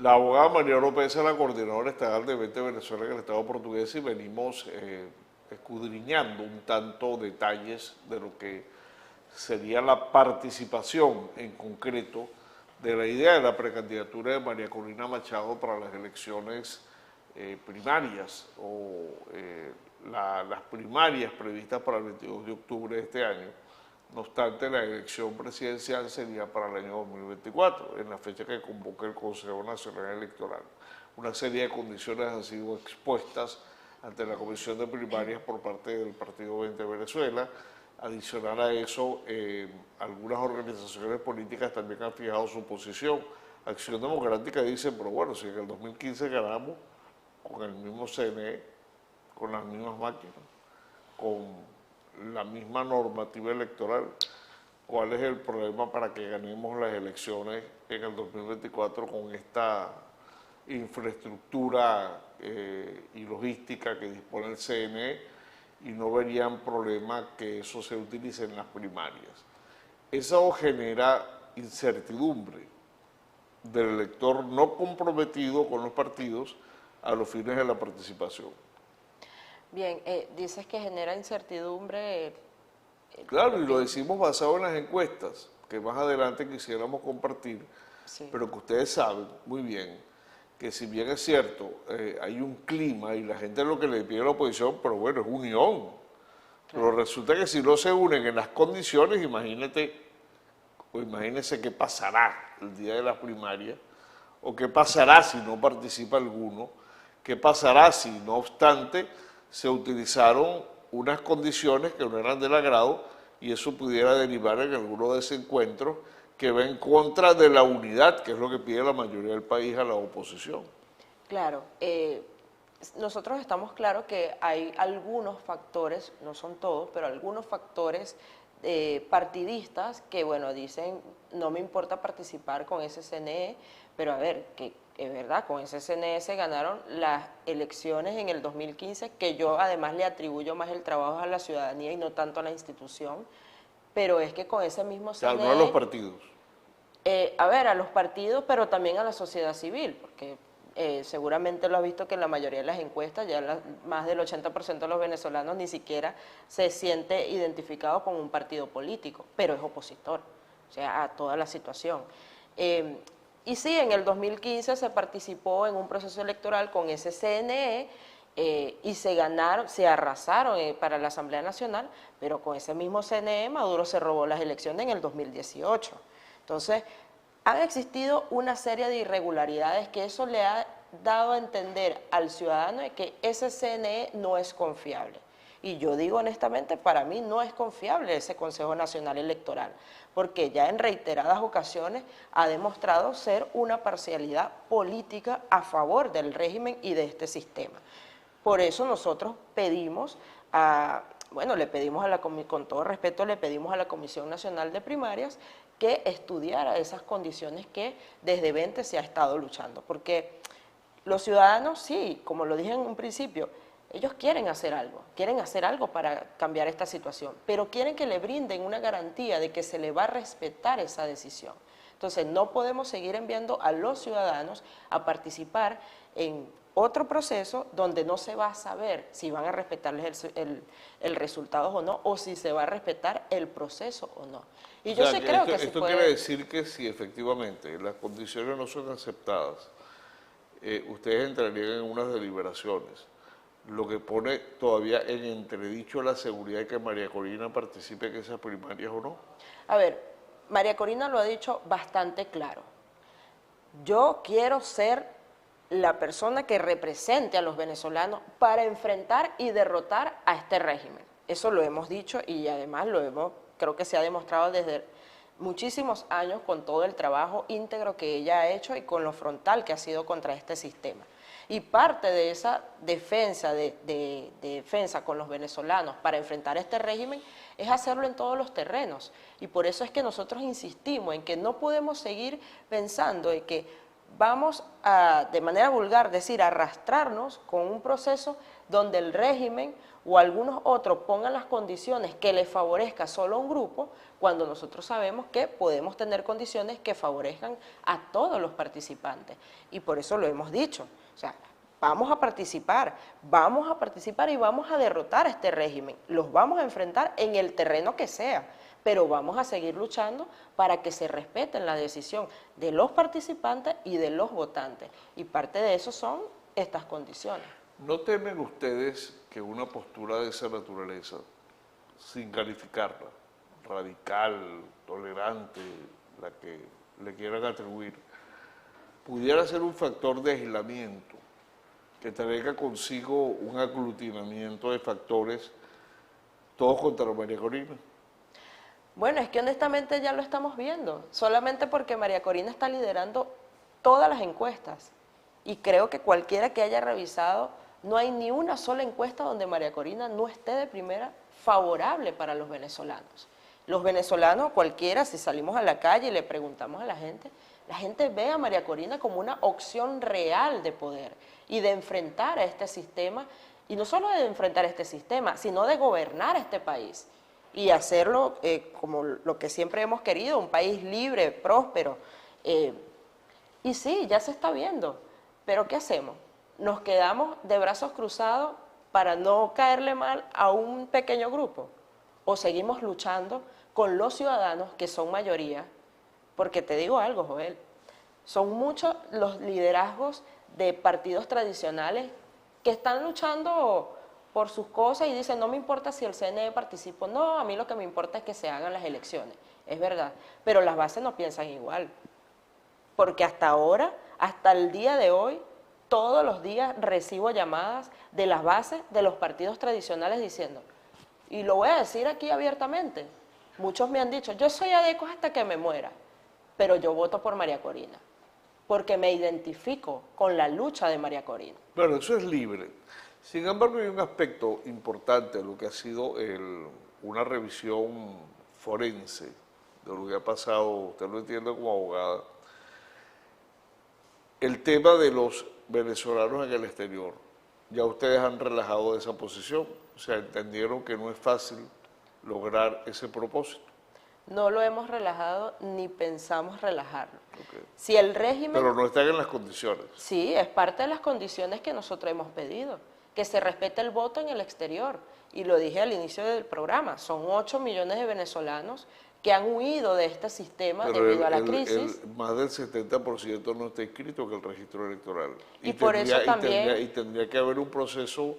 La abogada María López es la coordinadora estatal de Vente Venezuela en el Estado portugués y venimos escudriñando un tanto detalles de lo que sería la participación en concreto de la idea de la precandidatura de María Corina Machado para las elecciones primarias o las primarias previstas para el 22 de octubre de este año. No obstante, la elección presidencial sería para el año 2024, en la fecha que convoca el Consejo Nacional Electoral. Una serie de condiciones han sido expuestas ante la Comisión de Primarias por parte del Partido 20 Venezuela. Adicional a eso, algunas organizaciones políticas también han fijado su posición. Acción Democrática dice, pero bueno, si en el 2015 ganamos con el mismo CNE, con las mismas máquinas, con la misma normativa electoral, ¿cuál es el problema para que ganemos las elecciones en el 2024 con esta infraestructura y logística que dispone el CNE y no verían problema que eso se utilice en las primarias? Eso genera incertidumbre del elector no comprometido con los partidos a los fines de la participación. Bien, dices que genera incertidumbre. Claro, y lo decimos basado en las encuestas, que más adelante quisiéramos compartir, Sí. pero que ustedes saben muy bien que si bien es cierto, hay un clima y la gente lo que le pide a la oposición, pero bueno, es unión. Pero resulta que si no se unen en las condiciones, imagínate, o imagínense qué pasará el día de la primaria, o qué pasará si no participa alguno, qué pasará si no obstante se utilizaron unas condiciones que no eran del agrado y eso pudiera derivar en alguno desencuentros que va en contra de la unidad, que es lo que pide la mayoría del país a la oposición. Claro, nosotros estamos claros que hay algunos factores, no son todos, pero algunos factores partidistas que, bueno, dicen, no me importa participar con ese CNE, pero a ver, que es verdad, con ese CNE se ganaron las elecciones en el 2015, que yo además le atribuyo más el trabajo a la ciudadanía y no tanto a la institución, pero es que con ese mismo O sea, CNE... no a los partidos. A ver, a los partidos, pero también a la sociedad civil, porque seguramente lo has visto que en la mayoría de las encuestas, ya más del 80% de los venezolanos ni siquiera se siente identificado con un partido político, pero es opositor, o sea, a toda la situación. Y sí, en el 2015 se participó en un proceso electoral con ese CNE y se ganaron, se arrasaron para la Asamblea Nacional, pero con ese mismo CNE Maduro se robó las elecciones en el 2018. Entonces, han existido una serie de irregularidades que eso le ha dado a entender al ciudadano de que ese CNE no es confiable. Y yo digo honestamente, para mí no es confiable ese Consejo Nacional Electoral, porque ya en reiteradas ocasiones ha demostrado ser una parcialidad política a favor del régimen y de este sistema. Por eso nosotros pedimos bueno, le pedimos con todo respeto, le pedimos a la Comisión Nacional de Primarias que estudiara esas condiciones que desde 20 se ha estado luchando, porque los ciudadanos, sí, como lo dije en un principio, ellos quieren hacer algo para cambiar esta situación, pero quieren que le brinden una garantía de que se le va a respetar esa decisión. Entonces, no podemos seguir enviando a los ciudadanos a participar en otro proceso donde no se va a saber si van a respetarles el resultado o no, o si se va a respetar el proceso o no. Y yo sí creo que se esto puede... quiere decir que si efectivamente las condiciones no son aceptadas, ustedes entrarían en unas deliberaciones, lo que pone todavía en entredicho la seguridad de que María Corina participe en esas primarias o no. A ver, María Corina lo ha dicho bastante claro. Yo quiero ser la persona que represente a los venezolanos para enfrentar y derrotar a este régimen. Eso lo hemos dicho y además creo que se ha demostrado desde muchísimos años con todo el trabajo íntegro que ella ha hecho y con lo frontal que ha sido contra este sistema. Y parte de esa defensa, defensa con los venezolanos para enfrentar este régimen es hacerlo en todos los terrenos. Y por eso es que nosotros insistimos en que no podemos seguir pensando en que vamos a, de manera vulgar, decir, arrastrarnos con un proceso donde el régimen o algunos otros pongan las condiciones que les favorezca solo a un grupo, cuando nosotros sabemos que podemos tener condiciones que favorezcan a todos los participantes. Y por eso lo hemos dicho, o sea, vamos a participar y vamos a derrotar a este régimen, los vamos a enfrentar en el terreno que sea, pero vamos a seguir luchando para que se respeten la decisión de los participantes y de los votantes. Y parte de eso son estas condiciones. ¿No temen ustedes que una postura de esa naturaleza, sin calificarla, radical, tolerante, la que le quieran atribuir, pudiera ser un factor de aislamiento que traiga consigo un aglutinamiento de factores, todos contra María Corina? Bueno, es que honestamente ya lo estamos viendo, solamente porque María Corina está liderando todas las encuestas. Y creo que cualquiera que haya revisado, no hay ni una sola encuesta donde María Corina no esté de primera favorable para los venezolanos. Los venezolanos, cualquiera, si salimos a la calle y le preguntamos a la gente ve a María Corina como una opción real de poder y de enfrentar a este sistema, y no solo de enfrentar este sistema, sino de gobernar este país y hacerlo como lo que siempre hemos querido, un país libre, próspero. Y sí, ya se está viendo, pero ¿qué hacemos? ¿Nos quedamos de brazos cruzados para no caerle mal a un pequeño grupo? ¿O seguimos luchando con los ciudadanos que son mayoría? Porque te digo algo, Joel, son muchos los liderazgos de partidos tradicionales que están luchando por sus cosas y dicen, no me importa si el CNE participa, no, a mí lo que me importa es que se hagan las elecciones, es verdad, pero las bases no piensan igual, porque hasta ahora, hasta el día de hoy, todos los días recibo llamadas de las bases de los partidos tradicionales diciendo, y lo voy a decir aquí abiertamente, muchos me han dicho, yo soy ADECO hasta que me muera, pero yo voto por María Corina, porque me identifico con la lucha de María Corina. Bueno, eso es libre. Sin embargo, hay un aspecto importante de lo que ha sido una revisión forense de lo que ha pasado, usted lo entiende como abogada, el tema de los venezolanos en el exterior. Ya ustedes han relajado de esa posición, o sea, entendieron que no es fácil lograr ese propósito. No lo hemos relajado ni pensamos relajarlo. Okay. Si el régimen... Pero no están en las condiciones. Sí, es parte de las condiciones que nosotros hemos pedido, que se respete el voto en el exterior. Y lo dije al inicio del programa, son 8 millones de venezolanos que han huido de este sistema debido a la crisis. Más del 70% no está inscrito en el registro electoral. Y por eso también... Y tendría que haber un proceso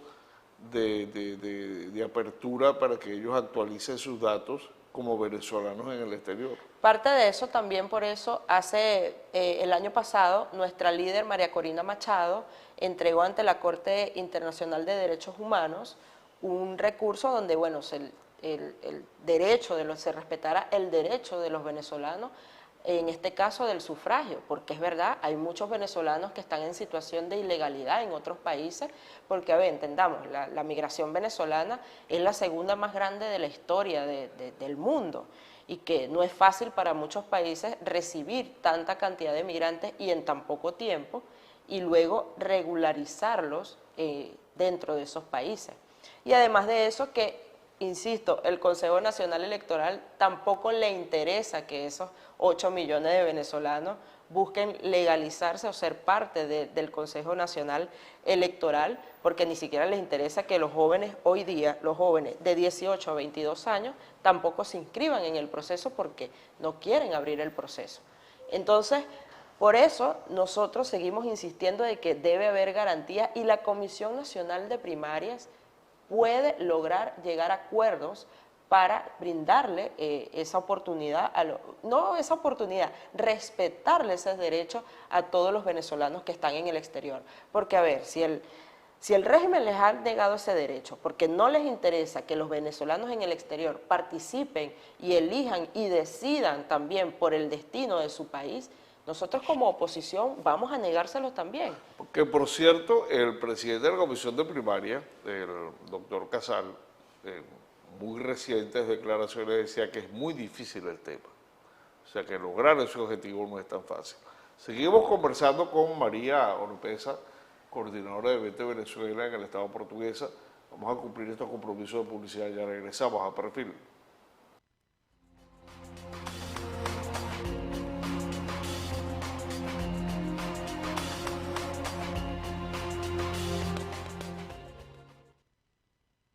de apertura para que ellos actualicen sus datos como venezolanos en el exterior. Parte de eso también, por eso, el año pasado, nuestra líder María Corina Machado entregó ante la Corte Internacional de Derechos Humanos un recurso donde, bueno, se respetara el derecho de los venezolanos, en este caso del sufragio, porque es verdad, hay muchos venezolanos que están en situación de ilegalidad en otros países, porque, a ver, entendamos, la migración venezolana es la segunda más grande de la historia del mundo, y que no es fácil para muchos países recibir tanta cantidad de migrantes y en tan poco tiempo, y luego regularizarlos dentro de esos países. Y además de eso que, insisto, el Consejo Nacional Electoral tampoco le interesa que esos 8 millones de venezolanos busquen legalizarse o ser parte del Consejo Nacional Electoral, porque ni siquiera les interesa que los jóvenes hoy día, los jóvenes de 18 a 22 años, tampoco se inscriban en el proceso porque no quieren abrir el proceso. Entonces, por eso nosotros seguimos insistiendo de que debe haber garantía y la Comisión Nacional de Primarias puede lograr llegar a acuerdos para brindarle esa oportunidad, respetarle esos derechos a todos los venezolanos que están en el exterior. Porque, a ver, si el régimen les ha negado ese derecho, porque no les interesa que los venezolanos en el exterior participen y elijan y decidan también por el destino de su país, nosotros como oposición vamos a negárselos también. Porque, por cierto, el presidente de la Comisión de Primaria, el doctor Casal, muy recientes declaraciones decía que es muy difícil el tema. O sea, que lograr ese objetivo no es tan fácil. Seguimos conversando con María Oropesa, coordinadora de Vete Venezuela en el Estado Portuguesa. Vamos a cumplir estos compromisos de publicidad. Ya regresamos a Perfil.